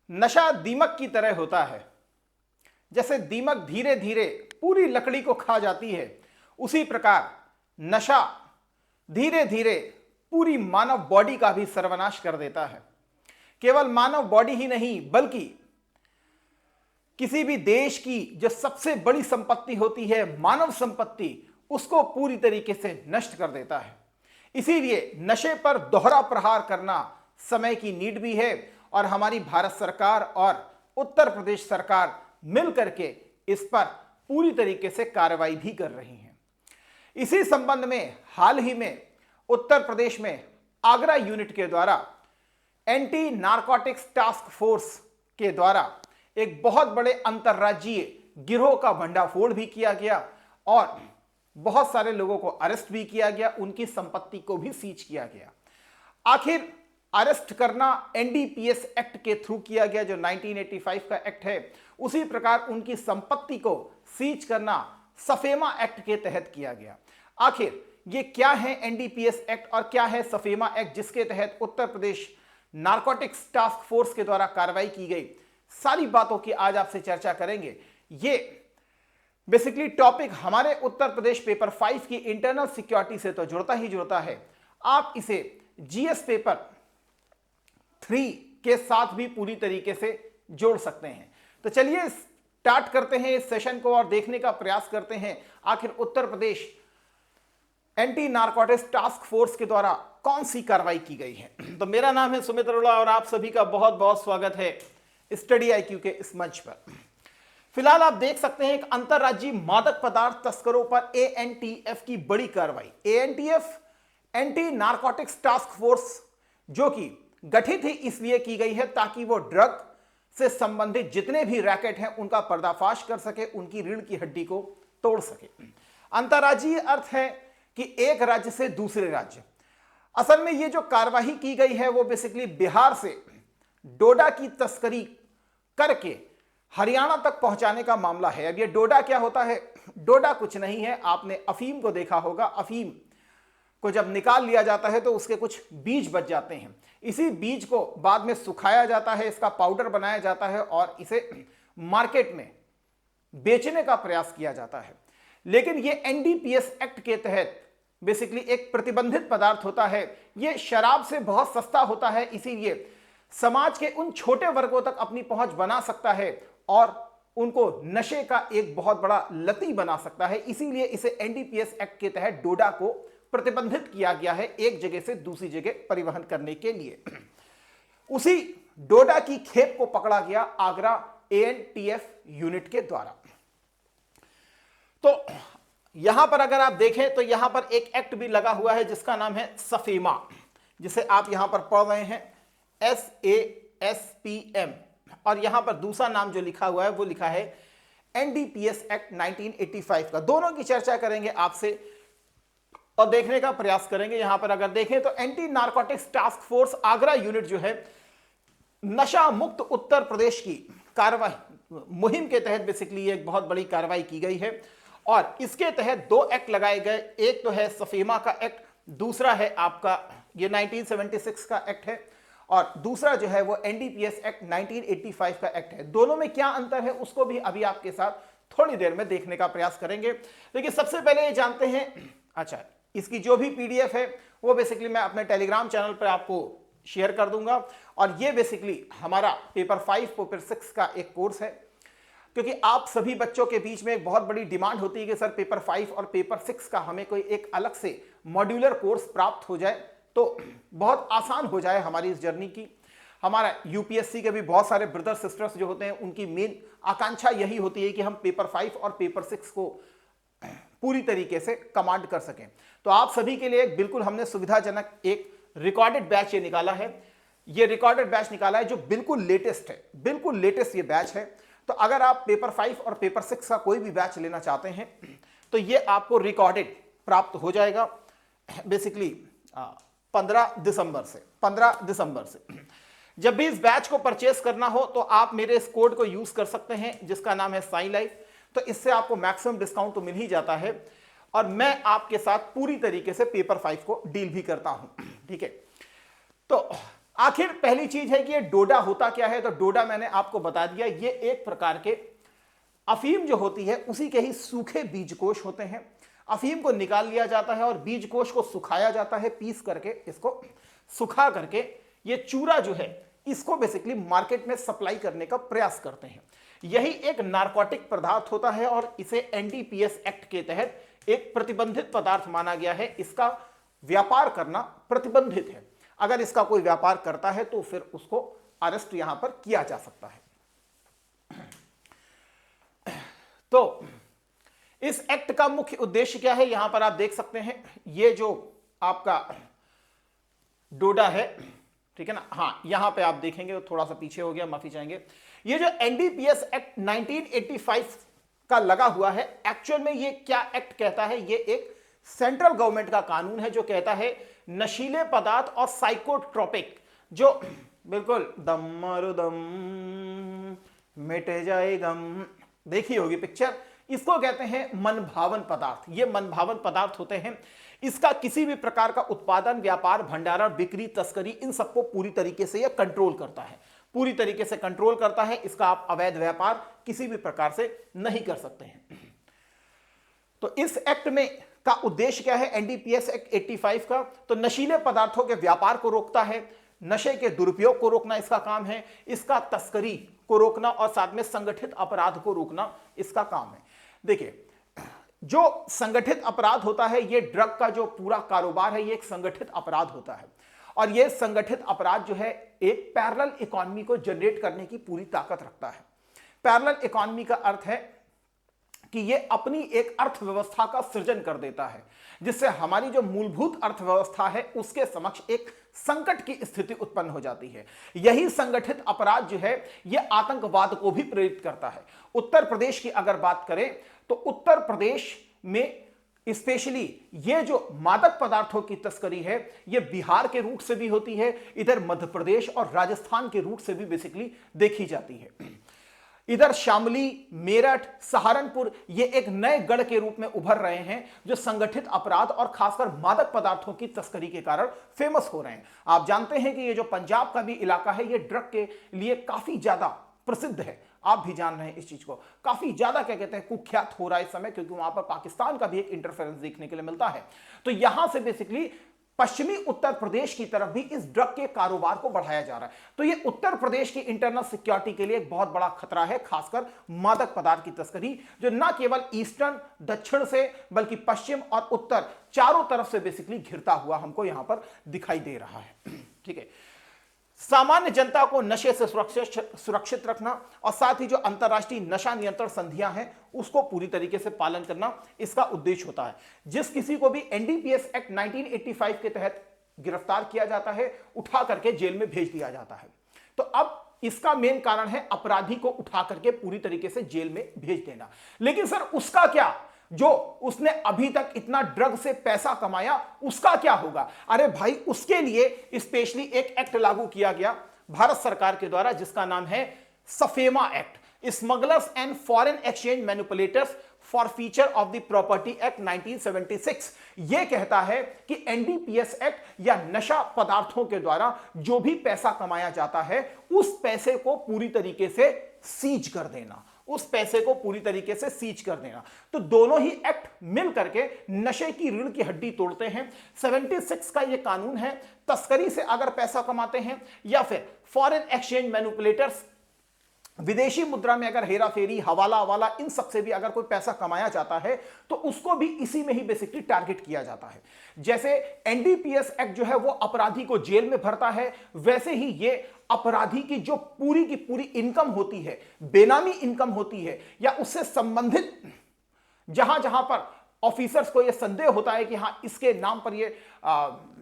नशा दीमक की तरह होता है। जैसे दीमक धीरे धीरे पूरी लकड़ी को खा जाती है, उसी प्रकार नशा धीरे धीरे पूरी मानव बॉडी का भी सर्वनाश कर देता है। केवल मानव बॉडी ही नहीं, बल्कि किसी भी देश की जो सबसे बड़ी संपत्ति होती है, मानव संपत्ति, उसको पूरी तरीके से नष्ट कर देता है। इसीलिए नशे पर दोहरा प्रहार करना समय की नीड भी है और हमारी भारत सरकार और उत्तर प्रदेश सरकार मिलकर के इस पर पूरी तरीके से कार्रवाई भी कर रही हैं। इसी संबंध में हाल ही में उत्तर प्रदेश में आगरा यूनिट के द्वारा एंटी नारकोटिक्स टास्क फोर्स के द्वारा एक बहुत बड़े अंतर्राज्यीय गिरोह का भंडाफोड़ भी किया गया और बहुत सारे लोगों को अरेस्ट भी किया गया, उनकी संपत्ति को भी सीज किया गया। आखिर अरेस्ट करना एनडीपीएस एक्ट के थ्रू किया गया, जो 1985 का एक्ट है। उसी प्रकार उनकी संपत्ति को सीज करना सफेमा एक्ट के तहत किया गया। आखिर ये क्या है एनडीपीएस एक्ट और क्या है सफेमा एक्ट, जिसके तहत Uttar Pradesh narcotics task force के द्वारा कार्रवाई की गई, सारी बातों की आज आपसे चर्चा करेंगे। ये बेसिकली टॉपिक हमारे उत्तर प्रदेश पेपर 5 की इंटरनल सिक्योरिटी से तो जुड़ता ही जुड़ता है। आप इसे जीएस पेपर 3 के साथ भी पूरी तरीके से जोड़ सकते हैं। तो चलिए स्टार्ट करते हैं इस सेशन को और देखने का प्रयास करते हैं आखिर Uttar Pradesh anti narcotics task force के द्वारा कौन सी कार्रवाई की गई है। तो मेरा नाम है सुमित अरोड़ा और आप सभी का बहुत बहुत स्वागत है स्टडी आईक्यू के इस मंच पर। फिलहाल आप देख सकते हैं एक अंतरराज्यीय मादक पदार्थ तस्करों पर एएनटीएफ की बड़ी कार्रवाई। ANTF anti narcotics task force जो कि गठित ही इसलिए की गई है ताकि वो ड्रग से संबंधित जितने भी रैकेट हैं उनका पर्दाफाश कर सके, उनकी रीढ़ की हड्डी को तोड़ सके। अंतरराज्यीय अर्थ है कि एक राज्य से दूसरे राज्य। असल में ये जो कार्यवाही की गई है वो बेसिकली बिहार से डोडा की तस्करी करके हरियाणा तक पहुंचाने का मामला है। अब ये डोडा क्या होता है? डोडा कुछ नहीं है, आपने अफीम को देखा होगा। अफीम को जब निकाल लिया जाता है तो उसके कुछ बीज बच जाते हैं। इसी बीज को बाद में सुखाया जाता है, इसका पाउडर बनाया जाता है और इसे मार्केट में बेचने का प्रयास किया जाता है। लेकिन ये एनडीपीएस एक्ट के तहत बेसिकली एक प्रतिबंधित पदार्थ होता है। ये शराब से बहुत सस्ता होता है, इसीलिए समाज के उन छोटे वर्गों तक अपनी पहुंच बना सकता है और उनको नशे का एक बहुत बड़ा लती बना सकता है। इसीलिए इसे एनडीपीएस एक्ट के तहत डोडा को प्रतिबंधित किया गया है एक जगह से दूसरी जगह परिवहन करने के लिए। उसी डोडा की खेप को पकड़ा गया आगरा एएनटीएफ यूनिट के द्वारा। तो यहां पर अगर आप देखें तो यहां पर एक एक्ट भी लगा हुआ है जिसका नाम है सफेमा, जिसे आप यहां पर पढ़ रहे हैं SASPM, और यहां पर दूसरा नाम जो लिखा हुआ है वो लिखा है एनडीपीएस एक्ट 1985 का। दोनों की चर्चा करेंगे आपसे और देखने का प्रयास करेंगे। यहां पर अगर देखें तो anti narcotics task force Agra unit जो है नशा मुक्त उत्तर प्रदेश की कार्रवाई मुहिम के तहत बेसिकली एक बहुत बड़ी कार्रवाई की गई है और इसके तहत 2 एक्ट लगाए गए। एक तो है सफेमा का एक्ट, दूसरा है आपका ये 1976 का एक्ट है और दूसरा जो है वो एनडीपीएस एक्ट 1985 का एक्ट है। दोनों में क्या अंतर है उसको भी अभी आपके साथ थोड़ी देर में देखने का प्रयास करेंगे। लेकिन सबसे पहले ये जानते हैं, अच्छा, इसकी जो भी पीडीएफ है वो बेसिकली मैं अपने टेलीग्राम चैनल पर आपको शेयर कर दूंगा। और ये बेसिकली हमारा पेपर 5 पेपर 6 का एक कोर्स है, क्योंकि आप सभी बच्चों के बीच में एक बहुत बड़ी डिमांड होती है कि सर पेपर 5 और पेपर 6 का हमें कोई एक अलग से मॉड्यूलर कोर्स प्राप्त हो जाए तो बहुत आसान हो जाए हमारी इस जर्नी की। हमारा यूपीएससी के भी बहुत सारे ब्रदर सिस्टर्स जो होते हैं उनकी मेन आकांक्षा यही होती है कि हम पेपर 5 और पेपर 6 को पूरी तरीके से कमांड कर सकें। तो आप सभी के लिए बिल्कुल हमने सुविधाजनक एक रिकॉर्डेड बैच ये निकाला है। ये रिकॉर्डेड बैच निकाला है जो बिल्कुल लेटेस्ट है, बिल्कुल लेटेस्ट ये बैच है। तो अगर आप पेपर 5 और पेपर 6 का कोई भी बैच लेना चाहते हैं तो ये आपको रिकॉर्डेड प्राप्त हो जाएगा बेसिकली 15 दिसंबर से। जब भी इस बैच को परचेस करना हो तो आप मेरे इस कोड को यूज कर सकते हैं जिसका नाम है साई लाइफ। तो इससे आपको मैक्सिमम डिस्काउंट तो मिल ही जाता है और मैं आपके साथ पूरी तरीके से पेपर 5 को डील भी करता हूं। ठीक है, तो आखिर पहली चीज है कि ये डोडा होता क्या है। तो डोडा मैंने आपको बता दिया, ये एक प्रकार के अफीम जो होती है उसी के ही सूखे बीजकोश होते हैं। अफीम को निकाल लिया जाता है और बीजकोश को सुखाया जाता है, पीस करके इसको सुखा करके ये चूरा जो है इसको बेसिकली मार्केट में सप्लाई करने का प्रयास करते हैं। यही एक नारकोटिक पदार्थ होता है और इसे एनडीपीएस एक्ट के तहत एक प्रतिबंधित पदार्थ माना गया है। इसका व्यापार करना प्रतिबंधित है। अगर इसका कोई व्यापार करता है तो फिर उसको अरेस्ट यहां पर किया जा सकता है। तो इस एक्ट का मुख्य उद्देश्य क्या है, यहां पर आप देख सकते हैं। ये जो आपका डोडा है, ठीक है ना, हाँ यहां पे आप देखेंगे, थोड़ा सा पीछे हो गया, माफी चाहेंगे। ये जो एनडीपीएस एक्ट 1985 का लगा हुआ है, एक्चुअल में ये क्या एक्ट कहता है, ये एक सेंट्रल गवर्नमेंट का कानून है जो कहता है नशीले पदार्थ और साइकोट्रोपिक, जो बिल्कुल दम मारो दम मिट जाए गम, देखी होगी पिक्चर, इसको कहते हैं मनभावन पदार्थ। ये मनभावन पदार्थ होते हैं। इसका किसी भी प्रकार का उत्पादन, व्यापार, भंडारण, बिक्री, तस्करी, इन सबको पूरी तरीके से यह कंट्रोल करता है, पूरी तरीके से कंट्रोल करता है। इसका आप अवैध व्यापार किसी भी प्रकार से नहीं कर सकते हैं। तो इस एक्ट में का उद्देश्य क्या है, एनडीपीएस एक्ट 85 का, तो नशीले पदार्थों के व्यापार को रोकता है, नशे के दुरुपयोग को रोकना इसका काम है, इसका तस्करी को रोकना और साथ में संगठित अपराध को रोकना इसका काम है। देखिए, जो संगठित अपराध होता है, ये ड्रग का जो पूरा कारोबार है, ये एक संगठित अपराध होता है और ये संगठित अपराध जो है एक पैरेलल इकोनॉमी को जनरेट करने की पूरी ताकत रखता है। पैरेलल इकोनॉमी का अर्थ है कि ये अपनी एक अर्थव्यवस्था का सृजन कर देता है, जिससे हमारी जो मूलभूत अर्थव्यवस्था है उसके समक्ष एक संकट की स्थिति उत्पन्न हो जाती है। यही संगठित अपराध जो है ये आतंकवाद को भी प्रेरित करता है। उत्तर प्रदेश की अगर बात करें तो उत्तर प्रदेश में स्पेशली ये जो मादक पदार्थों की तस्करी है ये बिहार के रूट से भी होती है, इधर मध्य प्रदेश और राजस्थान के रूट से भी बेसिकली देखी जाती है। इधर शामली, मेरठ, सहारनपुर ये एक नए गढ़ के रूप में उभर रहे हैं जो संगठित अपराध और खासकर मादक पदार्थों की तस्करी के कारण फेमस हो रहे हैं। आप जानते हैं कि ये जो पंजाब का भी इलाका है ये ड्रग के लिए काफी ज्यादा प्रसिद्ध है। आप भी जान रहे हैं इस चीज को, काफी ज्यादा क्या कहते हैं कुख्यात हो रहा है इस समय, क्योंकि वहां पर पाकिस्तान का भी एक इंटरफेरेंस देखने के लिए मिलता है। तो यहां से बेसिकली पश्चिमी उत्तर प्रदेश की तरफ भी इस ड्रग के कारोबार को बढ़ाया जा रहा है। तो ये उत्तर प्रदेश की इंटरनल सिक्योरिटी के लिए एक बहुत बड़ा खतरा है, खासकर मादक पदार्थ की तस्करी, जो न केवल ईस्टर्न दक्षिण से बल्कि पश्चिम और उत्तर चारों तरफ से बेसिकली घिरता हुआ हमको यहां पर दिखाई दे रहा है। ठीक है, सामान्य जनता को नशे से सुरक्षित रखना और साथ ही जो अंतर्राष्ट्रीय नशा नियंत्रण संधियां हैं उसको पूरी तरीके से पालन करना इसका उद्देश्य होता है। जिस किसी को भी एनडीपीएस एक्ट 1985 के तहत गिरफ्तार किया जाता है, उठा करके जेल में भेज दिया जाता है। तो अब इसका मेन कारण है अपराधी को उठा करके पूरी तरीके से जेल में भेज देना। लेकिन सर उसका क्या, जो उसने अभी तक इतना ड्रग से पैसा कमाया उसका क्या होगा? अरे भाई, उसके लिए स्पेशली एक एक्ट लागू किया गया भारत सरकार के द्वारा जिसका नाम है SAFEMA act, smugglers and foreign exchange manipulators for feature of the property act 1976। यह कहता है कि एनडीपीएस एक्ट या नशा पदार्थों के द्वारा जो भी पैसा कमाया जाता है उस पैसे को पूरी तरीके से सीज कर देना, उस पैसे को पूरी तरीके से सीज कर देना। तो दोनों ही एक्ट मिल करके नशे की रीढ़ की हड्डी तोड़ते हैं। 76 का यह कानून है, तस्करी से अगर पैसा कमाते हैं या फिर फॉरेन एक्सचेंज मैनिपुलेटर्स, विदेशी मुद्रा में अगर हेरा फेरी, हवाला हवाला, इन सब से भी अगर कोई पैसा कमाया जाता है तो उसको भी इसी में ही बेसिकली टारगेट किया जाता है। जैसे एनडीपीएस एक्ट जो है वो अपराधी को जेल में भरता है, वैसे ही ये अपराधी की जो पूरी की पूरी इनकम होती है, बेनामी इनकम होती है, या उससे संबंधित जहां जहां पर ऑफिसर्स को यह संदेह होता है कि हां इसके नाम पर यह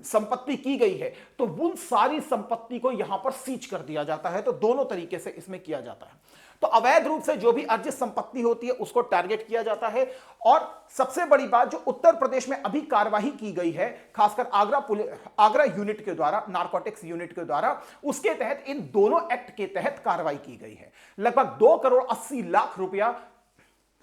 संपत्ति की गई है, तो उन सारी संपत्ति को यहां पर सीज कर दिया जाता है। तो दोनों तरीके से इसमें किया जाता है। तो अवैध रूप से जो भी अर्जित संपत्ति होती है उसको टारगेट किया जाता है। और सबसे बड़ी बात, जो उत्तर प्रदेश में अभी कार्यवाही की गई है खासकर आगरा यूनिट के द्वारा, नारकोटिक्स यूनिट के द्वारा, उसके तहत इन दोनों एक्ट के तहत कार्रवाई की गई है। लगभग 2,80,00,000 रुपया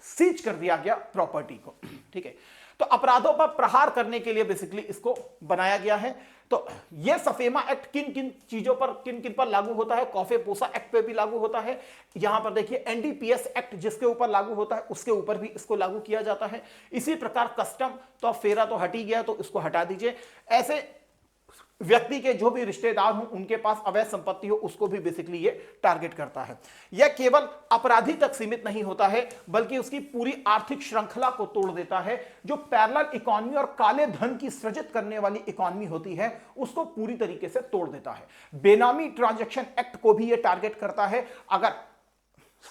सीज कर दिया गया प्रॉपर्टी को। ठीक है, तो अपराधों पर प्रहार करने के लिए बेसिकली इसको बनाया गया है। तो यह सफेमा एक्ट किन किन चीजों पर, किन किन पर लागू होता है? कॉफे पोसा एक्ट पे भी लागू होता है। यहां पर देखिए एनडीपीएस एक्ट जिसके ऊपर लागू होता है उसके ऊपर भी इसको लागू किया जाता है। इसी प्रकार कस्टम, तो अब फेरा तो हट ही गया तो इसको हटा दीजिए। ऐसे व्यक्ति के जो भी रिश्तेदार हों उनके पास अवैध संपत्ति हो उसको भी बेसिकली ये टारगेट करता है। यह केवल अपराधी तक सीमित नहीं होता है बल्कि उसकी पूरी आर्थिक श्रृंखला को तोड़ देता है। जो पैरेलल इकोनॉमी और काले धन की सृजित करने वाली इकोनॉमी होती है उसको पूरी तरीके से तोड़ देता है। बेनामी ट्रांजैक्शन एक्ट को भी यह टारगेट करता है। अगर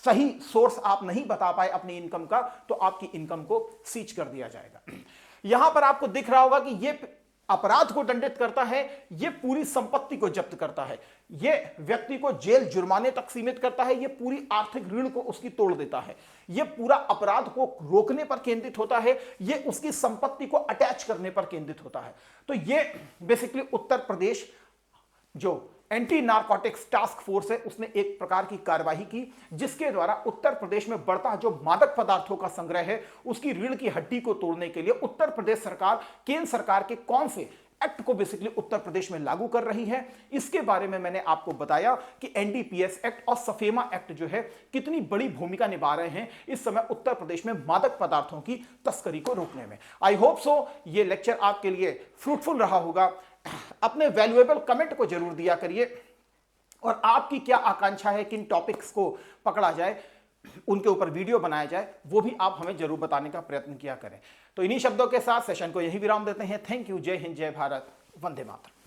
सही सोर्स आप नहीं बता पाए अपनी इनकम का तो आपकी इनकम को सीज कर दिया जाएगा। यहां पर आपको दिख रहा होगा कि यह अपराध को दंडित करता है, यह पूरी संपत्ति को जब्त करता है, यह व्यक्ति को जेल जुर्माने तक सीमित करता है, यह पूरी आर्थिक ऋण को उसकी तोड़ देता है, यह पूरा अपराध को रोकने पर केंद्रित होता है, यह उसकी संपत्ति को अटैच करने पर केंद्रित होता है। तो यह बेसिकली उत्तर प्रदेश जो एंटी नारकोटिक्स टास्क फोर्स है उसने एक प्रकार की कार्यवाही की जिसके द्वारा उत्तर प्रदेश में बढ़ता जो मादक पदार्थों का संग्रह है उसकी रीढ़ की हड्डी को तोड़ने के लिए उत्तर प्रदेश सरकार केंद्र सरकार के कौन से एक्ट को बेसिकली उत्तर प्रदेश में लागू कर रही है, इसके बारे में मैंने आपको बताया कि एनडीपीएस एक्ट और सफेमा एक्ट जो है कितनी बड़ी भूमिका निभा रहे हैं इस समय उत्तर प्रदेश में मादक पदार्थों की तस्करी को रोकने में। आई होप सो ये लेक्चर आपके लिए फ्रूटफुल रहा होगा। अपने वैल्यूएबल कमेंट को जरूर दिया करिए और आपकी क्या आकांक्षा है किन टॉपिक्स को पकड़ा जाए, उनके ऊपर वीडियो बनाया जाए, वो भी आप हमें जरूर बताने का प्रयत्न किया करें। तो इन्हीं शब्दों के साथ सेशन को यही विराम देते हैं। Thank you. जय हिंद, जय भारत, वंदे मातरम।